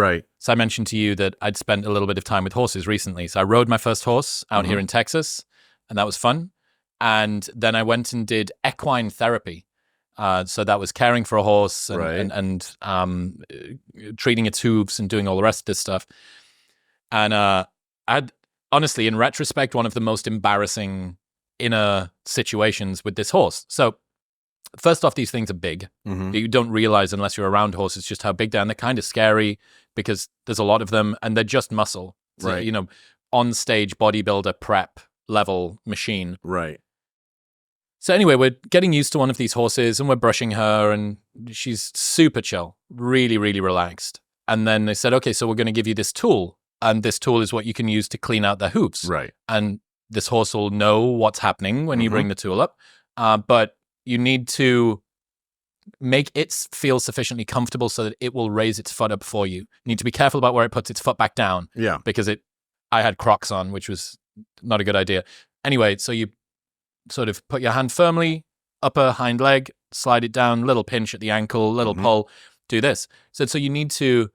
Right. So I mentioned to you that I'd spent a little bit of time with horses recently. So I rode my first horse out here in Texas, and that was fun. And then I went and did equine therapy. So that was caring for a horse and treating its hooves and doing all the rest of this stuff. And I'd honestly, in retrospect, one of the most embarrassing inner situations with this horse. So first off, these things are big. You don't realize unless you're around horses just how big they are. And they're kind of scary because there's a lot of them and they're just muscle. So, Right. you know, on stage bodybuilder prep level machine. Right. So anyway, we're getting used to one of these horses and we're brushing her and she's super chill, really, really relaxed. And then they said, okay, so we're going to give you this tool. And this tool is what you can use to clean out their hooves. Right. And this horse will know what's happening when you bring the tool up. But you need to make it feel sufficiently comfortable so that it will raise its foot up for you. You need to be careful about where it puts its foot back down. Yeah. Because I had Crocs on, which was not a good idea. Anyway, so you sort of put your hand firmly, upper hind leg, slide it down, little pinch at the ankle, little pull, do this. So you need to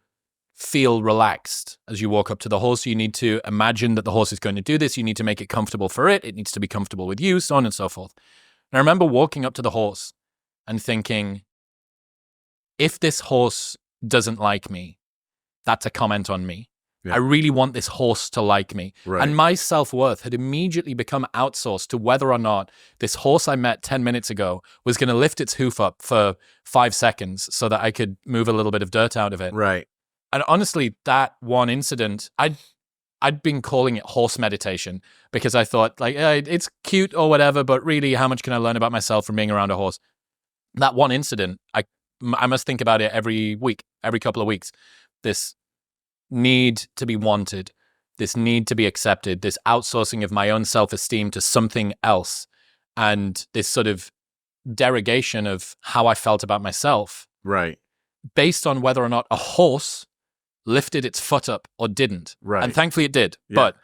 feel relaxed as you walk up to the horse. You need to imagine that the horse is going to do this. You need to make it comfortable for it. It needs to be comfortable with you, so on and so forth. And I remember walking up to the horse and thinking, if this horse doesn't like me, that's a comment on me. Yeah. I really want this horse to like me. Right. And my self-worth had immediately become outsourced to whether or not this horse I met 10 minutes ago was going to lift its hoof up for 5 seconds so that I could move a little bit of dirt out of it. Right. And honestly, that one incident, I'd been calling it horse meditation because I thought, like, it's cute or whatever, but really, how much can I learn about myself from being around a horse? That one incident, I must think about it every week, every couple of weeks. This need to be wanted, this need to be accepted, this outsourcing of my own self-esteem to something else, and this sort of derogation of how I felt about myself. Right. Based on whether or not a horse lifted its foot up or didn't. Right. And thankfully it did. Yeah. But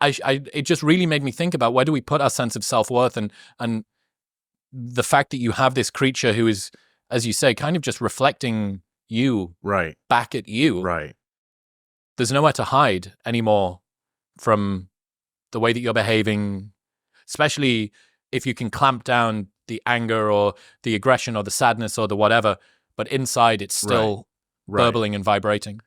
it just really made me think about where do we put our sense of self-worth and the fact that you have this creature who is, as you say, kind of just reflecting you back at you. Right. There's nowhere to hide anymore from the way that you're behaving, especially if you can clamp down the anger or the aggression or the sadness or the whatever, but inside it's still burbling and vibrating.